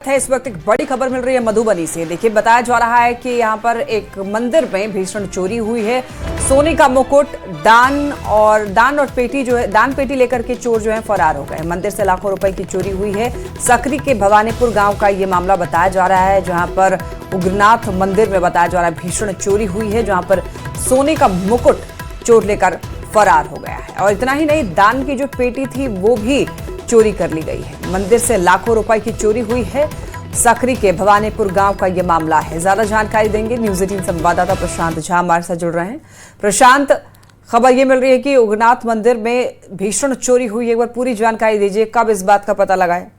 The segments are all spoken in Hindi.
है इस वक्त एक बड़ी खबर मिल रही है मधुबनी से। देखिए, बताया जा रहा है कि यहाँ पर एक मंदिर में भीषण चोरी हुई है। सोने का मुकुट, दान और पेटी जो है, दान पेटी लेकर के चोर जो है फरार हो गए। मंदिर से लाखों रुपए की चोरी हुई है। सकरी के भवानीपुर गांव का ये मामला बताया जा रहा है, जहां पर उग्रनाथ मंदिर में बताया जा रहा है भीषण चोरी हुई है, जहां पर सोने का मुकुट चोर लेकर फरार हो गया है। और इतना ही नहीं, दान की जो पेटी थी वो भी चोरी कर ली गई है। मंदिर से लाखों रुपए की चोरी हुई है। सकरी के भवानीपुर गांव का यह मामला है। ज्यादा जानकारी देंगे न्यूज 18 संवाददाता प्रशांत झा हमारे साथ जुड़ रहे हैं। प्रशांत, खबर ये मिल रही है कि उग्रनाथ मंदिर में भीषण चोरी हुई है। एक बार पूरी जानकारी दीजिए, कब इस बात का पता लगा है?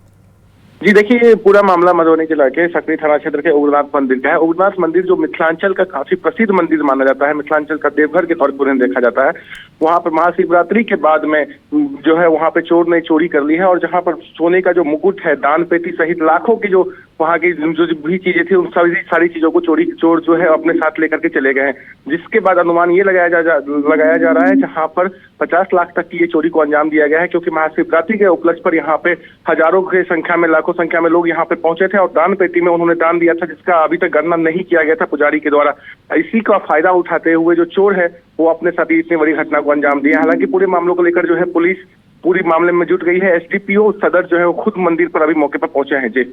जी देखिए, पूरा मामला मधुबनी जिला के सकरी थाना क्षेत्र के उग्रनाथ मंदिर का है। उग्रनाथ मंदिर जो मिथिलांचल का काफी प्रसिद्ध मंदिर माना जाता है, मिथिलांचल का देवघर के तौर पर देखा जाता है। वहां पर महाशिवरात्रि के बाद में जो है वहां पे चोर ने चोरी कर ली है, और जहां पर सोने का जो मुकुट है, दान पेटी सहित लाखों की जो वहां की जो भी चीजें थी, उन सारी चीजों को चोर जो है अपने साथ लेकर के चले गए हैं। जिसके बाद अनुमान ये लगाया जा रहा है जहां पर 50 लाख तक की ये चोरी को अंजाम दिया गया है, क्योंकि महाशिवरात्रि के उपलक्ष्य पर यहाँ पे हजारों की संख्या में, लाखों संख्या में लोग यहाँ पे पहुंचे थे और दान पेटी में उन्होंने दान दिया था, जिसका अभी तक गणना नहीं किया गया था पुजारी के द्वारा। इसी का फायदा उठाते हुए जो चोर है वो अपने साथ इतनी बड़ी घटना को अंजाम दिया। हालांकि पूरे मामलों को लेकर जो है पुलिस पूरी मामले में जुट गई है। एसडीपीओ सदर जो है वो खुद मंदिर पर अभी मौके पर पहुंचे हैं। जी,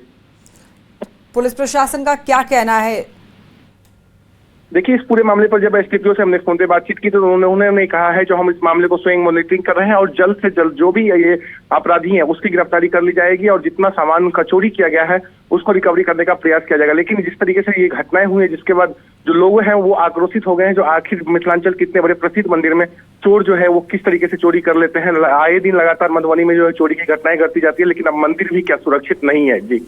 पुलिस प्रशासन का क्या कहना है? देखिए, इस पूरे मामले पर जब एसडीपीओ से हमने फोन पे बातचीत की तो उन्होंने कहा है जो हम इस मामले को स्वयं मॉनिटरिंग कर रहे हैं और जल्द से जल्द जो भी ये अपराधी हैं उसकी गिरफ्तारी कर ली जाएगी और जितना सामान का चोरी किया गया है उसको रिकवरी करने का प्रयास किया जाएगा। लेकिन जिस तरीके से ये घटनाएं हुई है, जिसके बाद जो लोग हैं वो आक्रोशित हो गए हैं, जो आखिर मिथिलांचल के इतने बड़े प्रसिद्ध मंदिर में चोर जो है वो किस तरीके से चोरी कर लेते हैं। आए दिन लगातार मधुबनी में जो है चोरी की घटनाएं घटती जाती है, लेकिन अब मंदिर भी क्या सुरक्षित नहीं है। जी,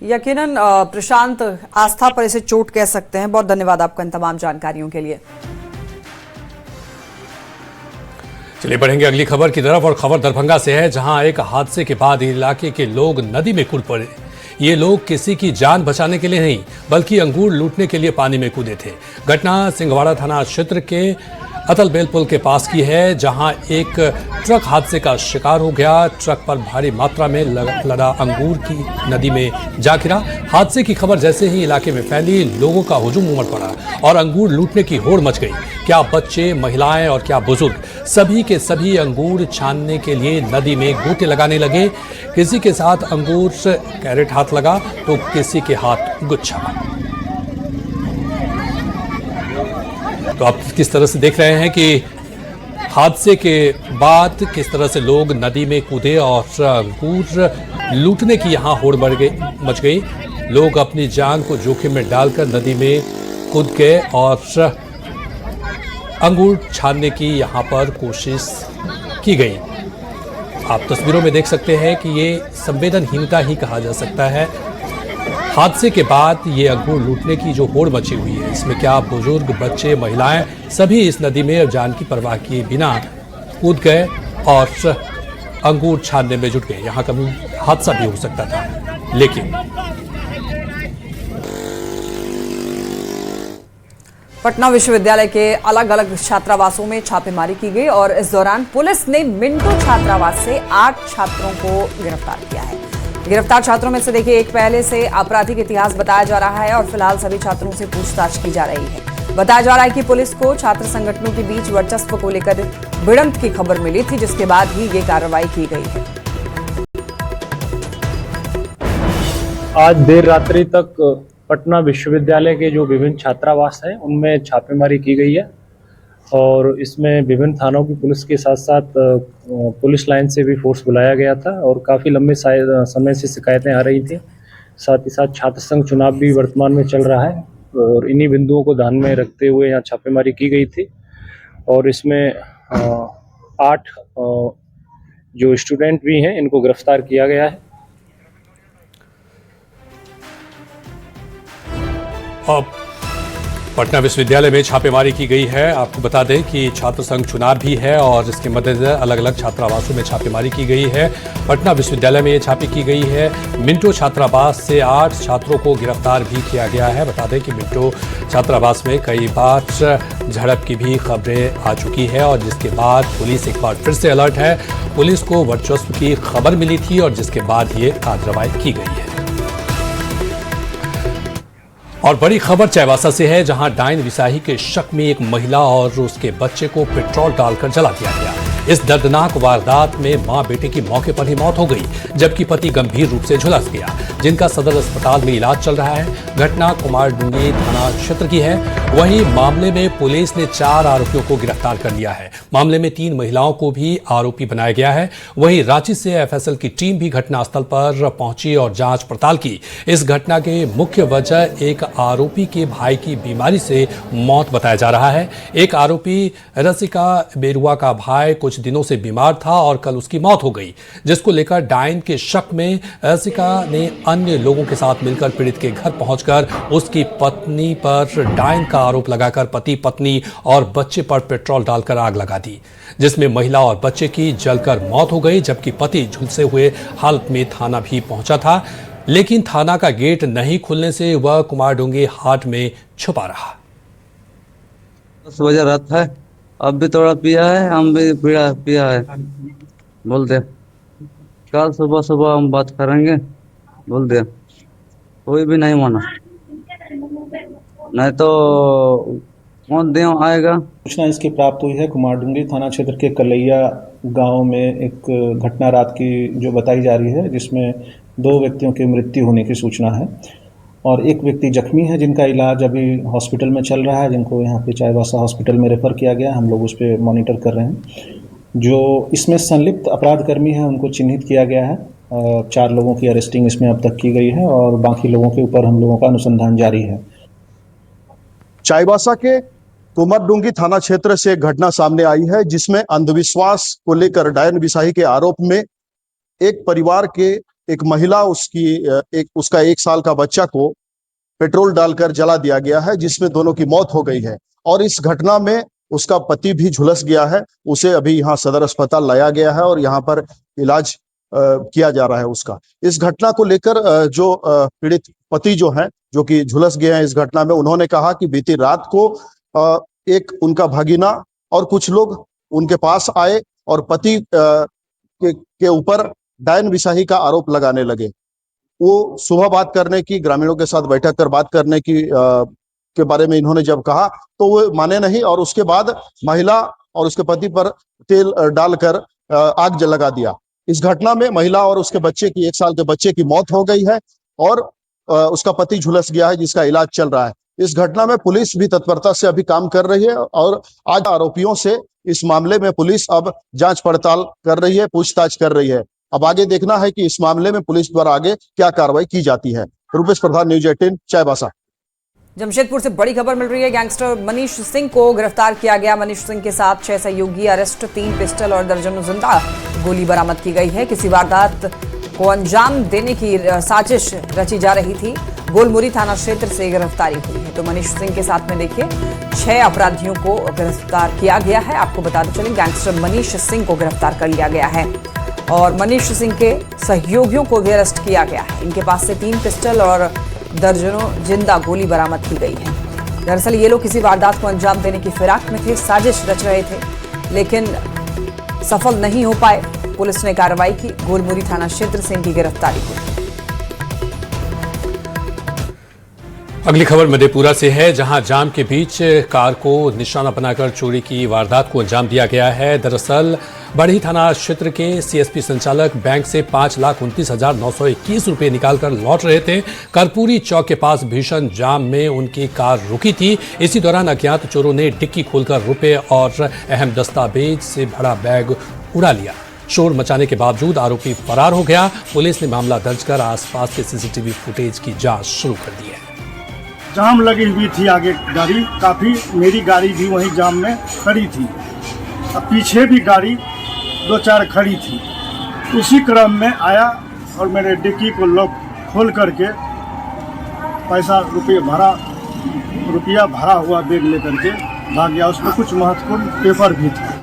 यकीनन प्रशांत, आस्था पर इसे चोट कह सकते हैं। बहुत धन्यवाद आपका इन तमाम जानकारियों के लिए। चलिए बढ़ेंगे अगली खबर की तरफ, और खबर दरभंगा से है, जहां एक हादसे के बाद इलाके के लोग नदी में कूद पड़े। ये लोग किसी की जान बचाने के लिए नहीं बल्कि अंगूर लूटने के लिए पानी में कूदे थे। घटना सिंहवाड़ा थाना क्षेत्र के अतलबेल पुल के पास की है, जहां एक ट्रक हादसे का शिकार हो गया। ट्रक पर भारी मात्रा में लदा अंगूर की नदी में जा गिरा। हादसे की खबर जैसे ही इलाके में फैली, लोगों का हुजूम उमड़ पड़ा और अंगूर लूटने की होड़ मच गई। क्या बच्चे, महिलाएं और क्या बुजुर्ग, सभी के सभी अंगूर छानने के लिए नदी में गोते लगाने लगे। किसी के साथ अंगूर कैरेट हाथ लगा तो किसी के हाथ गुच्छा। तो आप किस तरह से देख रहे हैं कि हादसे के बाद किस तरह से लोग नदी में कूदे और अंगूर लूटने की यहां होड़ मच गई। लोग अपनी जान को जोखिम में डालकर नदी में कूद गए और अंगूर छानने की यहां पर कोशिश की गई। आप तस्वीरों में देख सकते हैं कि ये संवेदनहीनता ही कहा जा सकता है। हादसे के बाद ये अंगूर लूटने की जो होड़ मची हुई है, इसमें क्या बुजुर्ग, बच्चे, महिलाएं सभी इस नदी में जान की परवाह किए बिना कूद गए और अंगूर छानने में जुट गए। यहाँ कभी हादसा भी हो सकता था, लेकिन पटना विश्वविद्यालय के अलग अलग छात्रावासों में छापेमारी की गई और इस दौरान पुलिस ने मिंटो छात्रावास से 8 छात्रों को गिरफ्तार किया है। गिरफ्तार छात्रों में से देखिए, एक पहले से आपराधिक इतिहास बताया जा रहा है और फिलहाल सभी छात्रों से पूछताछ की जा रही है। बताया जा रहा है कि पुलिस को छात्र संगठनों के बीच वर्चस्व को लेकर भिड़ंत की खबर मिली थी, जिसके बाद ही ये कार्रवाई की गई है। आज देर रात्रि तक पटना विश्वविद्यालय के जो विभिन्न छात्रावास हैं उनमें छापेमारी की गई है और इसमें विभिन्न थानों की पुलिस के साथ साथ पुलिस लाइन से भी फोर्स बुलाया गया था और काफ़ी लंबे समय से शिकायतें आ रही थी। साथ ही साथ छात्र संघ चुनाव भी वर्तमान में चल रहा है और इन्हीं बिंदुओं को ध्यान में रखते हुए यहाँ छापेमारी की गई थी और इसमें 8 जो स्टूडेंट भी हैं इनको गिरफ्तार किया गया है। पटना विश्वविद्यालय में छापेमारी की गई है। आपको बता दें कि छात्र संघ चुनाव भी है और इसके मद्देनजर अलग अलग छात्रावासों में छापेमारी की गई है। पटना विश्वविद्यालय में ये छापी की गई है। मिंटो छात्रावास से 8 छात्रों को गिरफ्तार भी किया गया है। बता दें कि मिंटो छात्रावास में कई बार झड़प की भी खबरें आ चुकी है और जिसके बाद पुलिस एक बार फिर से अलर्ट है। पुलिस को वर्चस्व की खबर मिली थी और जिसके बाद ये कार्रवाई की गई है। और बड़ी खबर चाईबासा से है, जहां डायन विसाही के शक में एक महिला और उसके बच्चे को पेट्रोल डालकर जला दिया गया। इस दर्दनाक वारदात में मां बेटे की मौके पर ही मौत हो गई, जबकि पति गंभीर रूप से झुलस गया, जिनका सदर अस्पताल में इलाज चल रहा है। घटना कुमारडूंगी थाना क्षेत्र की है। वहीं मामले में पुलिस ने 4 आरोपियों को गिरफ्तार कर लिया है। मामले में 3 महिलाओं को भी आरोपी बनाया गया है। वहीं रांची से एफएसएल की टीम भी घटनास्थल पर पहुंची और जांच पड़ताल की। इस घटना के मुख्य वजह एक आरोपी के भाई की बीमारी से मौत बताया जा रहा है। एक आरोपी रसिका बेरुआ का भाई कुछ दिनों से बीमार था और कल उसकी मौत हो गई, जिसको लेकर डायन के शक में रसिका ने अन्य लोगों के साथ मिलकर पीड़ित के घर पहुंचकर उसकी पत्नी पर डायन का आरोप लगाकर पति, पत्नी और बच्चे पर पेट्रोल डालकर आग लगा दी, जिसमें महिला और बच्चे की जलकर मौत हो गई, जबकि पति झुलसे हुए हालत में थाना भी पहुंचा था। लेकिन थाना का गेट नहीं खुलने से वह कुमारडूंगी हाट में छुपा रहा। 10 बजे रात है, अब भी थोड़ा पिया है, हम भी पिया है। बोलते कल सुबह सुबह हम बात करेंगे, बोलते कोई भी नहीं माना, नहीं तो कौन देव आएगा। सूचना इसकी प्राप्त हुई है कुमारडूंगी थाना क्षेत्र के कलैया गांव में एक घटना रात की जो बताई जा रही है, जिसमें 2 व्यक्तियों की मृत्यु होने की सूचना है और एक व्यक्ति जख्मी है, जिनका इलाज अभी हॉस्पिटल में चल रहा है, जिनको यहाँ पे चाईबासा हॉस्पिटल में रेफर किया गया। हम लोग उस पर मॉनिटर कर रहे हैं। जो इसमें संलिप्त अपराधकर्मी है उनको चिन्हित किया गया है। 4 लोगों की अरेस्टिंग इसमें अब तक की गई है और बाकी लोगों के ऊपर हम लोगों का अनुसंधान जारी है। चाईबासा के कुमारडूंगी थाना क्षेत्र से एक घटना सामने आई है, जिसमें अंधविश्वास को लेकर डायन विसाही के आरोप में एक परिवार के एक महिला उसका 1 साल का बच्चा को पेट्रोल डालकर जला दिया गया है, जिसमें दोनों की मौत हो गई है और इस घटना में उसका पति भी झुलस गया है। उसे अभी यहाँ सदर अस्पताल लाया गया है और यहाँ पर इलाज किया जा रहा है उसका। इस घटना को लेकर जो पीड़ित पति जो है, जो कि झुलस गए हैं इस घटना में, उन्होंने कहा कि बीती रात को एक उनका भगीना और कुछ लोग उनके पास आए और पति के ऊपर डायन विसाही का आरोप लगाने लगे। वो सुबह बात करने की, ग्रामीणों के साथ बैठक कर बात करने की के बारे में इन्होंने जब कहा तो वो माने नहीं और उसके बाद महिला और उसके पति पर तेल डालकर आग लगा दिया। इस घटना में महिला और उसके बच्चे की 1 साल के बच्चे की मौत हो गई है और उसका पति झुलस गया है, जिसका इलाज चल रहा है। इस घटना में पुलिस भी तत्परता से अभी काम कर रही है और आज आरोपियों से इस मामले में पुलिस अब जांच पड़ताल कर रही है, पूछताछ कर रही है। अब आगे देखना है कि इस मामले में पुलिस द्वारा आगे क्या कार्रवाई की जाती है। रूपेश प्रधान, न्यूज 18 चाईबासा। जमशेदपुर से बड़ी खबर मिल रही है। गैंगस्टर मनीष सिंह को गिरफ्तार किया गया। मनीष सिंह के साथ 6 सहयोगी अरेस्ट, 3 पिस्टल और दर्जनों जिंदा गोली बरामद की गई है। किसी वारदात को अंजाम देने की साजिश रची जा रही थी। गोलमुरी थाना क्षेत्र से गिरफ्तारी हुई है। तो मनीष सिंह के साथ में देखिए 6 अपराधियों को गिरफ्तार किया गया है। आपको बताते चलें, गैंगस्टर मनीष सिंह को गिरफ्तार कर लिया गया है और मनीष सिंह के सहयोगियों को भी अरेस्ट किया गया है। इनके पास से 3 पिस्टल और दर्जनों जिंदा गोली बरामद की गई है। दरअसल ये लोग किसी वारदात को अंजाम देने की फिराक में थे, साजिश रच रहे थे, लेकिन सफल नहीं हो पाए। पुलिस ने कार्रवाई की। गोलमुरी थाना क्षेत्र से इनकी गिरफ्तारी हुई। अगली खबर मधेपुरा से है, जहां जाम के बीच कार को निशाना बनाकर चोरी की वारदात को अंजाम दिया गया है। दरअसल बढ़ी थाना क्षेत्र के सीएसपी संचालक बैंक से 5,29,921 रुपए निकालकर लौट रहे थे। कर्पूरी चौक के पास भीषण जाम में उनकी कार रुकी थी। इसी दौरान अज्ञात चोरों ने डिक्की खोलकर रुपए और अहम दस्तावेज से भरा बैग उड़ा लिया। शोर मचाने के बावजूद आरोपी फरार हो गया। पुलिस ने मामला दर्ज कर आसपास के सीसीटीवी फुटेज की जांच शुरू कर दी है। जाम लगी हुई थी, आगे गाड़ी काफ़ी, मेरी गाड़ी भी वहीं जाम में खड़ी थी, अब पीछे भी गाड़ी 2-4 खड़ी थी। उसी क्रम में आया और मेरे डिक्की को लॉक खोल करके रुपया भरा हुआ बैग लेकर के भाग गया। उसमें कुछ महत्वपूर्ण पेपर भी थे।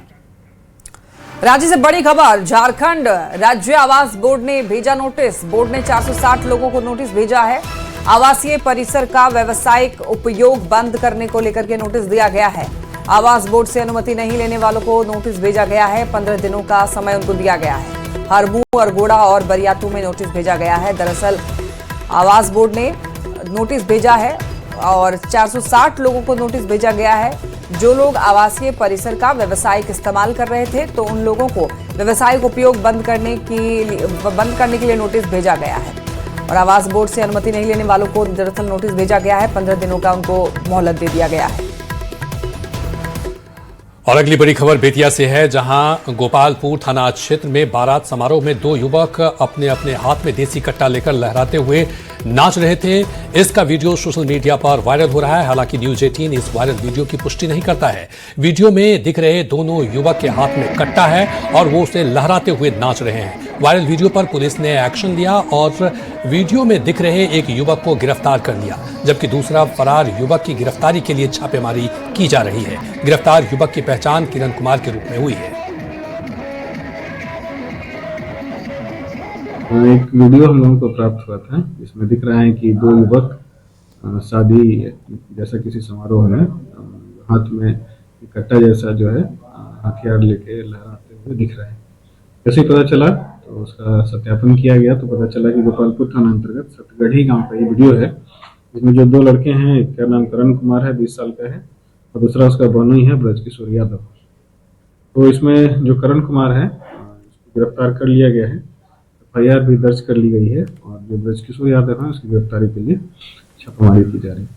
राज्य से बड़ी खबर, झारखंड राज्य आवास बोर्ड ने भेजा नोटिस। बोर्ड ने 460 लोगों को नोटिस भेजा है। आवासीय परिसर का व्यावसायिक उपयोग बंद करने को लेकर के नोटिस दिया गया है। आवास बोर्ड से अनुमति नहीं लेने वालों को नोटिस भेजा गया है। 15 दिनों का समय उनको दिया गया है। हरमू, अरगोड़ा और बरियातू में नोटिस भेजा गया है। दरअसल आवास बोर्ड ने नोटिस भेजा है और 460 लोगों को नोटिस भेजा गया है। जो लोग आवासीय परिसर का व्यावसायिक इस्तेमाल कर रहे थे तो उन लोगों को व्यावसायिक उपयोग बंद करने के लिए नोटिस भेजा गया है। और आवास बोर्ड से अनुमति नहीं लेने वालों को दरअसल नोटिस भेजा गया है। 15 दिनों का उनको मोहलत दे दिया गया है। और अगली बड़ी खबर बेतिया से है, जहां गोपालपुर थाना क्षेत्र में बारात समारोह में 2 युवक अपने अपने हाथ में देसी कट्टा लेकर लहराते हुए नाच रहे थे। इसका वीडियो सोशल मीडिया पर वायरल हो रहा है। हालांकि न्यूज 18 इस वायरल वीडियो की पुष्टि नहीं करता है। वीडियो में दिख रहे दोनों युवक के हाथ में कट्टा है और वो उसे लहराते हुए नाच रहे हैं। वायरल वीडियो पर पुलिस ने एक्शन लिया और वीडियो में दिख रहे एक युवक को गिरफ्तार कर लिया, जबकि दूसरा फरार युवक की गिरफ्तारी के लिए छापेमारी की जा रही है। गिरफ्तार युवक की पहचान किरण कुमार के रूप में हुई है। एक वीडियो हम लोगों को प्राप्त हुआ था, जिसमें दिख रहा है कि 2 युवक शादी जैसा किसी समारोह में हाथ में कट्टा जैसा जो है हथियार लेके लहराते हुए दिख रहे हैं। जैसे ही पता चला तो उसका सत्यापन किया गया तो पता चला कि गोपालपुर थाना अंतर्गत सतगढ़ी गांव का ये वीडियो है, जिसमें जो 2 लड़के हैं, एक का नाम करण कुमार है, 20 साल का है, और दूसरा उसका बनुई है, ब्रजकिशोर यादव। तो इसमें जो करण कुमार है उसको गिरफ्तार कर लिया गया है। FIR भी दर्ज कर ली गई है और जो ब्रजकिशोर यादव है उसकी गिरफ्तारी के लिए छापेमारी की जा रही है।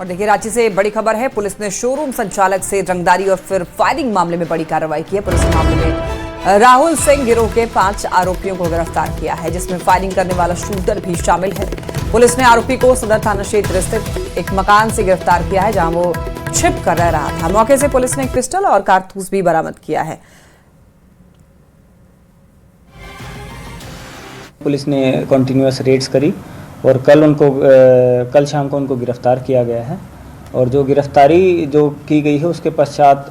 और देखिए, रांची से बड़ी खबर है। पुलिस ने शोरूम संचालक से रंगदारी और फिर फायरिंग मामले में बड़ी कार्रवाई की है। पुलिस ने मामले में राहुल सिंह गिरोह के 5 आरोपियों को गिरफ्तार किया है, जिसमें फायरिंग करने वाला शूटर भी शामिल है। पुलिस ने आरोपी को सदर थाना क्षेत्र स्थित एक मकान से गिरफ्तार किया है, जहां वो छिप कर रह रहा था। मौके से पुलिस ने एक पिस्टल और कारतूस भी बरामद किया है। पुलिस ने कंटिन्यूअस रेड्स करी और कल शाम को उनको गिरफ्तार किया गया है। और जो गिरफ्तारी जो की गई है उसके पश्चात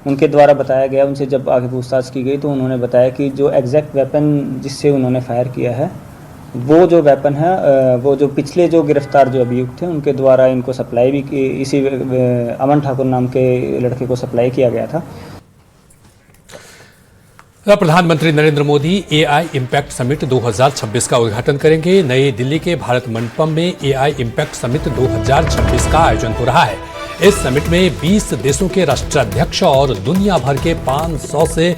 उनके द्वारा बताया गया, उनसे जब आगे पूछताछ की गई तो उन्होंने बताया कि जो एग्जैक्ट वेपन जिससे उन्होंने फायर किया है वो जो वेपन है वो जो पिछले जो गिरफ्तार जो अभियुक्त थे उनके द्वारा इनको सप्लाई भी की, इसी अमन ठाकुर नाम के लड़के को सप्लाई किया गया था। प्रधानमंत्री Narendra Modi AI impact summit 2026 का उद्घाटन करेंगे। नई दिल्ली के भारत मंडपम में AI इम्पैक्ट समिट 2026 का आयोजन हो रहा है। इस समिट में 20 देशों के राष्ट्राध्यक्ष और दुनिया भर के 500 से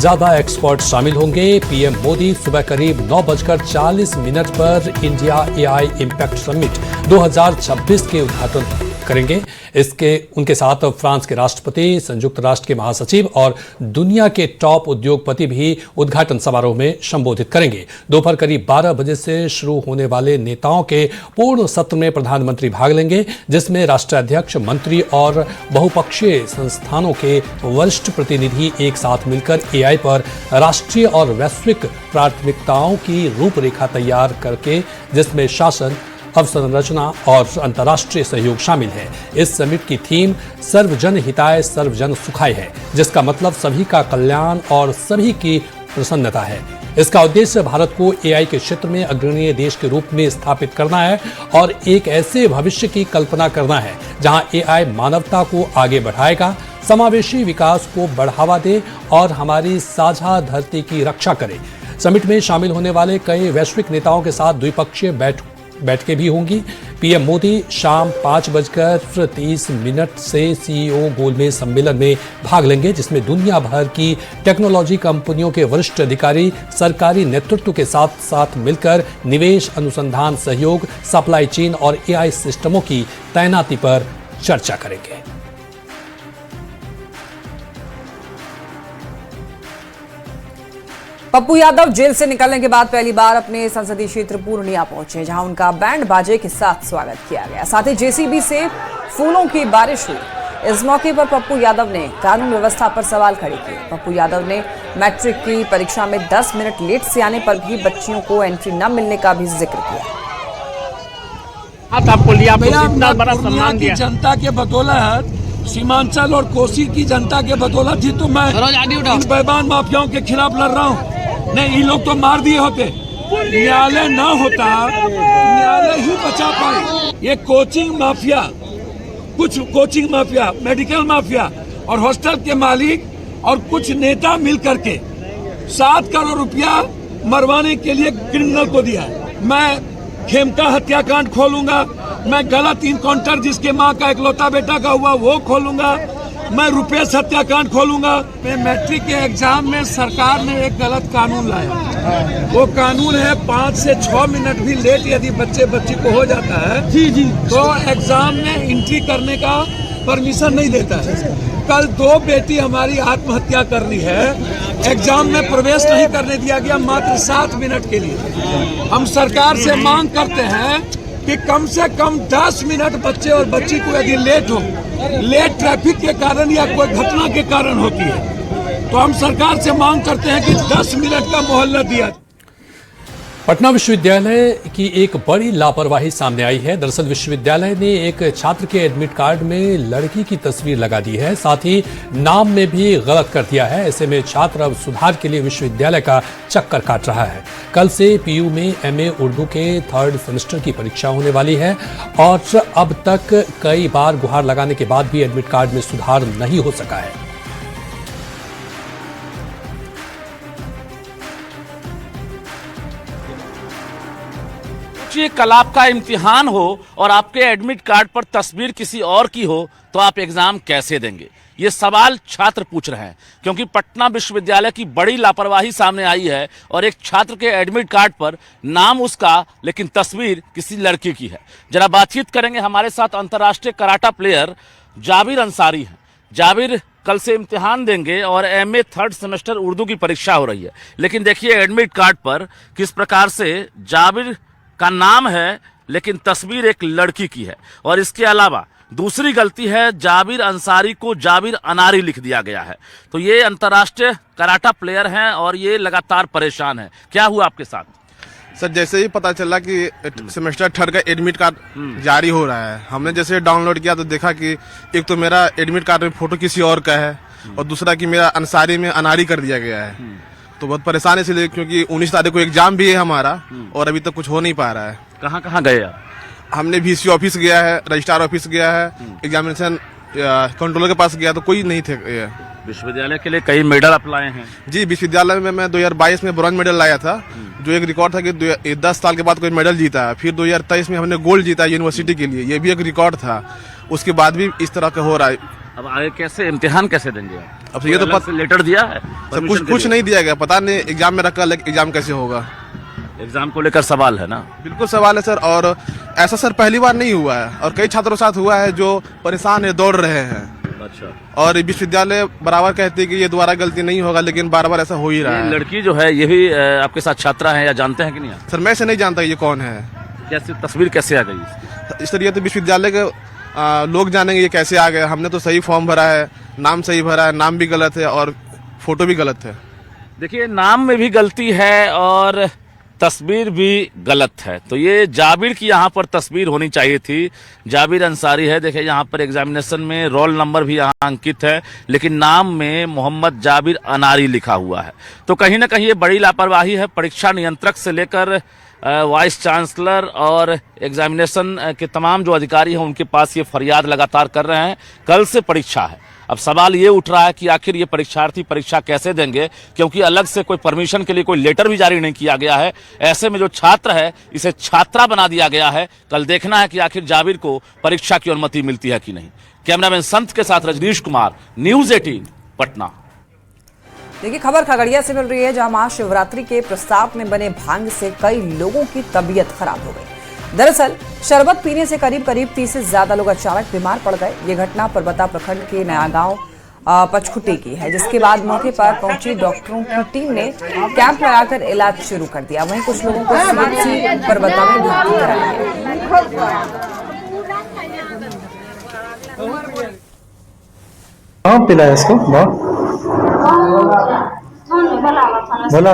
ज्यादा एक्सपर्ट शामिल होंगे। पीएम मोदी सुबह करीब 9:40 पर इंडिया AI इम्पैक्ट समिट 2026 के उद्घाटन करेंगे। उनके साथ फ्रांस के राष्ट्रपति, संयुक्त राष्ट्र के महासचिव और दुनिया के टॉप उद्योगपति भी उद्घाटन समारोह में संबोधित करेंगे। दोपहर करीब 12 बजे से शुरू होने वाले नेताओं के पूर्ण सत्र में प्रधानमंत्री भाग लेंगे, जिसमें राष्ट्राध्यक्ष, मंत्री और बहुपक्षीय संस्थानों के वरिष्ठ प्रतिनिधि एक साथ मिलकर AI पर राष्ट्रीय और वैश्विक प्राथमिकताओं की रूपरेखा तैयार करके, जिसमें शासन, अवसंरचना और अंतर्राष्ट्रीय सहयोग शामिल है। इस समिट की थीम सर्वजन हिताय सर्वजन सुखाय है, जिसका मतलब सभी का कल्याण और सभी की प्रसन्नता है। इसका उद्देश्य भारत को AI के क्षेत्र में अग्रणी देश के रूप में स्थापित करना है और एक ऐसे भविष्य की कल्पना करना है जहां AI मानवता को आगे बढ़ाएगा, समावेशी विकास को बढ़ावा दे और हमारी साझा धरती की रक्षा करे। समिट में शामिल होने वाले कई वैश्विक नेताओं के साथ द्विपक्षीय बैठकें भी होंगी। पीएम मोदी शाम 5:30 से CEO गोलमेज सम्मेलन में भाग लेंगे, जिसमें दुनिया भर की टेक्नोलॉजी कंपनियों के वरिष्ठ अधिकारी सरकारी नेतृत्व के साथ साथ मिलकर निवेश, अनुसंधान सहयोग, सप्लाई चेन और AI सिस्टमों की तैनाती पर चर्चा करेंगे। पप्पू यादव जेल से निकलने के बाद पहली बार अपने संसदीय क्षेत्र पूर्णिया पहुंचे, जहां उनका बैंड बाजे के साथ स्वागत किया गया। साथ ही JCB से फूलों की बारिश हुई। इस मौके पर पप्पू यादव ने कानून व्यवस्था पर सवाल खड़े किए। पप्पू यादव ने मैट्रिक की परीक्षा में 10 मिनट लेट से आने पर भी बच्चियों को एंट्री न मिलने का भी जिक्र किया। जनता के बदौलत, सीमांचल और कोसी की जनता के बदौलत ही तो मैं इन बेईमान माफियाओं के खिलाफ लड़ रहा हूँ। नहीं, ये लोग तो मार दिए होते। न्यायालय ना होता, न्यायालय ही बचा पाए। ये कोचिंग माफिया, कुछ कोचिंग माफिया, मेडिकल माफिया और हॉस्टल के मालिक और कुछ नेता मिल करके 7 करोड़ रुपया मरवाने के लिए क्रिमिनल को दिया। मैं खेमका हत्याकांड खोलूंगा, मैं गलत इनकाउंटर जिसके माँ का इकलौता बेटा का हुआ वो खोलूंगा, मैं रुपेश हत्याकांड खोलूंगा। मैं मैट्रिक के एग्जाम में सरकार ने एक गलत कानून लाया, वो कानून है 5 से 6 मिनट भी लेट यदि बच्ची को हो जाता है तो एग्जाम में एंट्री करने का परमिशन नहीं देता है। कल 2 बेटी हमारी आत्महत्या कर ली है, एग्जाम में प्रवेश नहीं करने दिया गया मात्र 7 मिनट के लिए। हम सरकार से मांग करते हैं कि कम से कम 10 मिनट बच्चे और बच्ची को यदि लेट ट्रैफिक के कारण या कोई घटना के कारण होती है तो हम सरकार से मांग करते हैं कि 10 मिनट का मोहल्ला दिया जाए। पटना विश्वविद्यालय की एक बड़ी लापरवाही सामने आई है। दरअसल विश्वविद्यालय ने एक छात्र के एडमिट कार्ड में लड़की की तस्वीर लगा दी है, साथ ही नाम में भी गलत कर दिया है। ऐसे में छात्र अब सुधार के लिए विश्वविद्यालय का चक्कर काट रहा है। कल से पीयू में एमए उर्दू के 3rd सेमेस्टर की परीक्षा होने वाली है और अब तक कई बार गुहार लगाने के बाद भी एडमिट कार्ड में सुधार नहीं हो सका है। कल आपका इम्तिहान हो और आपके एडमिट कार्ड पर तस्वीर किसी और की हो तो आप एग्जाम कैसे देंगे? ये सवाल छात्र पूछ रहे हैं, क्योंकि पटना विश्वविद्यालय की बड़ी लापरवाही सामने आई है और एक छात्र के एडमिट कार्ड पर नाम उसका लेकिन तस्वीर किसी लड़की की है। जरा बातचीत करेंगे, हमारे साथ अंतर्राष्ट्रीय कराटा प्लेयर जाबिर अंसारी हैं। जाबिर, कल से इम्तिहान देंगे और एमए 3rd सेमेस्टर उर्दू की परीक्षा हो रही है, लेकिन देखिए एडमिट कार्ड पर किस प्रकार से जाबिर का नाम है लेकिन तस्वीर एक लड़की की है। और इसके अलावा दूसरी गलती है, जाबिर अंसारी को जाबिर अनारी लिख दिया गया है। तो ये अंतर्राष्ट्रीय कराटा प्लेयर हैं और ये लगातार परेशान है। क्या हुआ आपके साथ? सर, जैसे ही पता चला कि सेमेस्टर 3rd का एडमिट कार्ड जारी हो रहा है, हमने जैसे डाउनलोड किया तो देखा कि एक तो मेरा एडमिट कार्ड में फोटो किसी और का है और दूसरा कि मेरा अंसारी में अनारी कर दिया गया है। तो बहुत परेशान है इसलिए, क्योंकि 19 तारीख को एग्जाम भी है हमारा और अभी तक कुछ हो नहीं पा रहा है। कहाँ कहाँ गए आप? हमने VC ऑफिस गया है, रजिस्ट्रार ऑफिस गया है, एग्जामिनेशन कंट्रोलर के पास गया तो कोई नहीं थे। विश्वविद्यालय के लिए कई मेडल अप्लाई हैं? जी, विश्वविद्यालय में मैं 2022 में ब्रॉन्ज मेडल लाया था, जो एक रिकॉर्ड था कि 10 साल के बाद कोई मेडल जीता है। फिर 2023 में हमने गोल्ड जीता यूनिवर्सिटी के लिए, ये भी एक रिकॉर्ड था। उसके बाद भी इस तरह का हो रहा है। अब आगे कैसे इम्तिहान कैसे देंगे? अब ये तो लेटर दिया है सर, कुछ नहीं दिया गया, पता नहीं एग्जाम में रखा, एग्जाम कैसे होगा। एग्जाम को लेकर सवाल है ना? बिल्कुल सवाल है सर, और ऐसा सर पहली बार नहीं हुआ है और कई छात्रों के साथ हुआ है जो परेशान है, दौड़ रहे हैं। अच्छा। और विश्वविद्यालय बराबर कहती है कि ये दोबारा गलती नहीं होगा, लेकिन बार बार ऐसा हो ही रहा है। लड़की जो है ये भी आपके साथ छात्रा है या जानते हैं कि नहीं? सर, मैं से नहीं जानता ये कौन है। कैसे तस्वीर कैसे आ गई? इस तरह तो विश्वविद्यालय के लोग जानेंगे ये कैसे आ गया। हमने तो सही फॉर्म भरा है, नाम सही भरा है, नाम भी गलत है और फोटो भी गलत है। देखिए, नाम में भी गलती है और तस्वीर भी गलत है। तो ये जाबिर की यहाँ पर तस्वीर होनी चाहिए थी। जाबिर अंसारी है, देखिए यहाँ पर एग्जामिनेशन में रोल नंबर भी यहाँ अंकित है, लेकिन नाम में मोहम्मद जाबिर अनारी लिखा हुआ है। तो कहीं ना कहीं ये बड़ी लापरवाही है। परीक्षा नियंत्रक से लेकर वाइस चांसलर और एग्जामिनेशन के तमाम जो अधिकारी हैं उनके पास ये फरियाद लगातार कर रहे हैं। कल से परीक्षा है। अब सवाल ये उठ रहा है कि आखिर ये परीक्षार्थी परीक्षा कैसे देंगे, क्योंकि अलग से कोई परमिशन के लिए कोई लेटर भी जारी नहीं किया गया है। ऐसे में जो छात्र है इसे छात्रा बना दिया गया है। कल देखना है कि आखिर जाबिर को परीक्षा की अनुमति मिलती है कि नहीं। कैमरामैन संत के साथ रजनीश कुमार, न्यूज़ 18 पटना। देखिए, खबर खगड़िया से मिल रही है, जहां महाशिवरात्रि के प्रस्ताव में बने भांग से कई लोगों की तबीयत खराब हो गई। दरअसल शरबत पीने से करीब 30 से ज्यादा लोग अचानक बीमार पड़ गए। ये घटना परबता प्रखंड के नया गांव पचखुटी की है, जिसके बाद मौके पर पहुंची डॉक्टरों की टीम ने कैंप लगाकर इलाज शुरू कर दिया। वहीं कुछ लोगों को CHC परबता में भर्ती कराया गया। पिलाया इसको बोला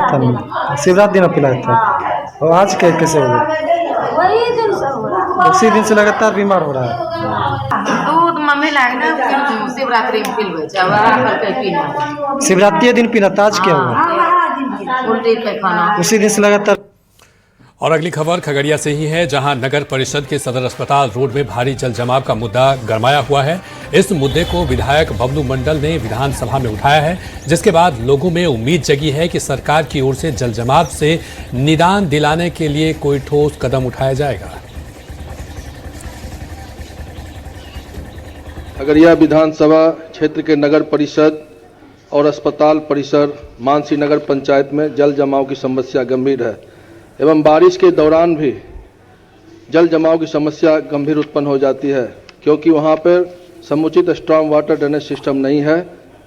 था, शिवरात्रि दिन पिलाया था। और आज कैसे हो गया? वही दिन से हो रहा है। उसी दिन से लगातार बीमार हो रहा है। दूध मम्मी लाए ना, शिवरात्रि में पिलवे पीना। शिवरात्रि दिन पीना था, आज क्या हुआ? उल्टी पैखाना। उसी दिन से लगातार। और अगली खबर खगड़िया से ही है, जहां नगर परिषद के सदर अस्पताल रोड में भारी जल जमाव का मुद्दा गरमाया हुआ है। इस मुद्दे को विधायक बबलू मंडल ने विधानसभा में उठाया है, जिसके बाद लोगों में उम्मीद जगी है कि सरकार की ओर से जल जमाव से निदान दिलाने के लिए कोई ठोस कदम उठाया जाएगा। खगड़िया विधानसभा क्षेत्र के नगर परिषद और अस्पताल परिसर मानसी नगर पंचायत में जल जमाव की समस्या गंभीर है एवं बारिश के दौरान भी जल जमाव की समस्या गंभीर उत्पन्न हो जाती है, क्योंकि वहां पर समुचित स्ट्रॉन्ग वाटर ड्रेनेज सिस्टम नहीं है।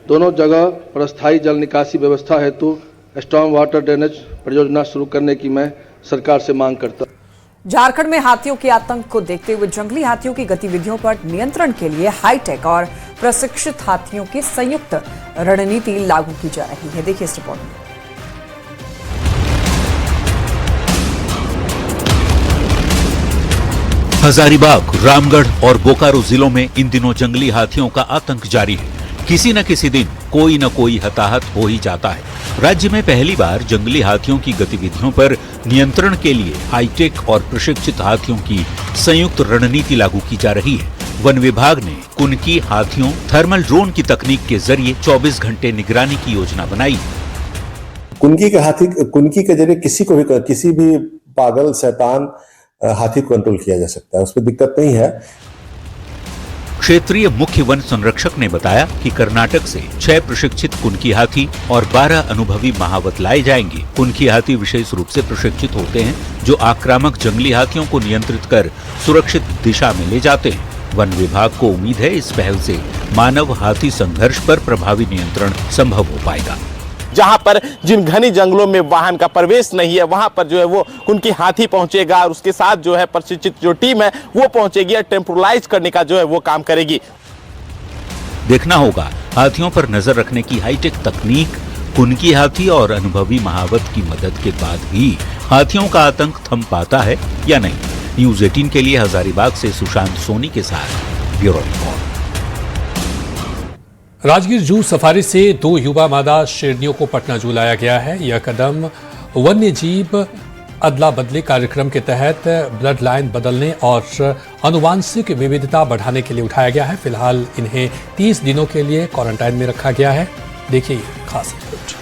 दोनों जगह पर स्थायी जल निकासी व्यवस्था हेतु स्ट्रॉन्ग वाटर ड्रेनेज परियोजना शुरू करने की मैं सरकार से मांग करता हूं। झारखंड में हाथियों के आतंक को देखते हुए जंगली हाथियों की गतिविधियों पर नियंत्रण के लिए हाईटेक और प्रशिक्षित हाथियों की संयुक्त रणनीति लागू की जा रही है। देखिए इस रिपोर्ट में। हजारीबाग, रामगढ़ और बोकारो जिलों में इन दिनों जंगली हाथियों का आतंक जारी है। किसी न किसी दिन कोई न कोई हताहत हो ही जाता है। राज्य में पहली बार जंगली हाथियों की गतिविधियों पर नियंत्रण के लिए हाईटेक और प्रशिक्षित हाथियों की संयुक्त रणनीति लागू की जा रही है। वन विभाग ने कुनकी हाथियों थर्मल ड्रोन की तकनीक के जरिए 24 घंटे निगरानी की योजना बनाई। कुनकी के जरिए किसी भी पागल शैतान हाथी को कंट्रोल किया जा सकता है, उसमें दिक्कत नहीं है। क्षेत्रीय मुख्य वन संरक्षक ने बताया कि कर्नाटक से 6 प्रशिक्षित कुनकी हाथी और 12 अनुभवी महावत लाए जाएंगे। कुनकी हाथी विशेष रूप से प्रशिक्षित होते हैं, जो आक्रामक जंगली हाथियों को नियंत्रित कर सुरक्षित दिशा में ले जाते हैं। वन विभाग को उम्मीद है इस पहल से मानव हाथी संघर्ष पर प्रभावी नियंत्रण संभव हो पाएगा। जहां पर जिन घनी जंगलों में वाहन का प्रवेश नहीं है, वहां पर जो है वो उनकी हाथी पहुंचेगा और उसके साथ जो है प्रशिक्षित जो टीम है वो पहुंचेगी और टेम्पोरलाइज करने का जो है वो काम करेगी। देखना होगा हाथियों पर नजर रखने की हाईटेक तकनीक कुनकी हाथी और अनुभवी महावत की मदद के बाद भी हाथियों का आतंक थम पाता है या नहीं। न्यूज 18 के लिए हजारीबाग से सुशांत सोनी के साथ bureau report. Rajgir zoo safari से 2 युवा मादा शेरनियों को पटना जू लाया गया है। यह कदम वन्य जीव अदला बदली कार्यक्रम के तहत ब्लड लाइन बदलने और आनुवांशिक विविधता बढ़ाने के लिए उठाया गया है। फिलहाल इन्हें 30 दिनों के लिए क्वारंटाइन में रखा गया है। देखिए खास रिपोर्ट।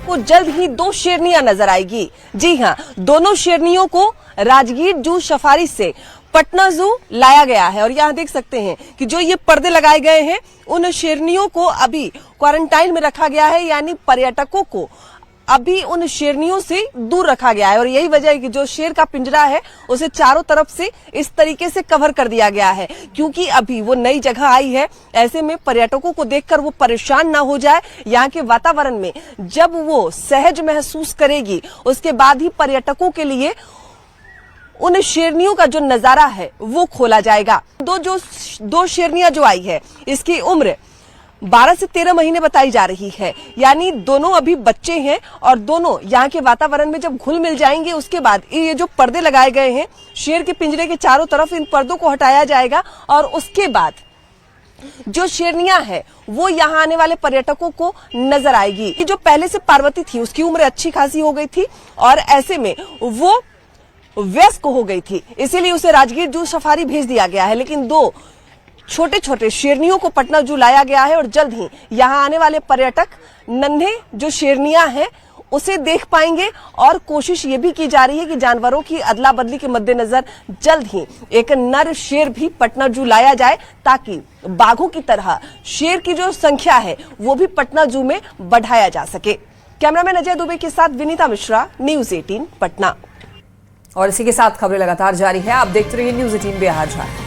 को जल्द ही 2 शेरनियां नजर आएगी। जी हां, दोनों शेरनियों को राजगीर जू सफारी से पटना जू लाया गया है और यहाँ देख सकते हैं कि जो ये पर्दे लगाए गए हैं उन शेरनियों को अभी क्वारंटाइन में रखा गया है, यानी पर्यटकों को अभी उन शेरनियों से दूर रखा गया है। और यही वजह है कि जो शेर का पिंजरा है उसे चारों तरफ से इस तरीके से कवर कर दिया गया है, क्योंकि अभी वो नई जगह आई है। ऐसे में पर्यटकों को देखकर वो परेशान ना हो जाए। यहाँ के वातावरण में जब वो सहज महसूस करेगी उसके बाद ही पर्यटकों के लिए उन शेरनियों का जो नजारा है वो खोला जाएगा। दो शेरनियां जो आई है इसकी उम्र 12 से 13 महीने बताई जा रही है, यानी दोनों अभी बच्चे हैं और दोनों यहाँ के वातावरण में जब घुल मिल जाएंगे उसके बाद ये जो पर्दे लगाए गए हैं शेर के पिंजरे के चारों तरफ, इन पर्दों को हटाया जाएगा और उसके बाद जो शेरनियां है वो यहाँ आने वाले पर्यटकों को नजर आएगी। जो पहले से पार्वती थी उसकी उम्र अच्छी खासी हो गई थी और ऐसे में वो व्यस्क हो गई थी, इसीलिए उसे राजगीर जू सफारी भेज दिया गया है। लेकिन 2 छोटे छोटे शेरनियों को पटना जू लाया गया है और जल्द ही यहाँ आने वाले पर्यटक नन्हे जो शेरनियां हैं उसे देख पाएंगे। और कोशिश ये भी की जा रही है कि जानवरों की अदला बदली के मद्देनजर जल्द ही एक नर शेर भी पटना जू लाया जाए, ताकि बाघों की तरह शेर की जो संख्या है वो भी पटना जू में बढ़ाया जा सके। कैमरामैन अजय दुबे के साथ विनीता मिश्रा, न्यूज 18 पटना। और इसी के साथ खबरें लगातार जारी है। आप देखते रहिए न्यूज 18 बिहार झारखंड।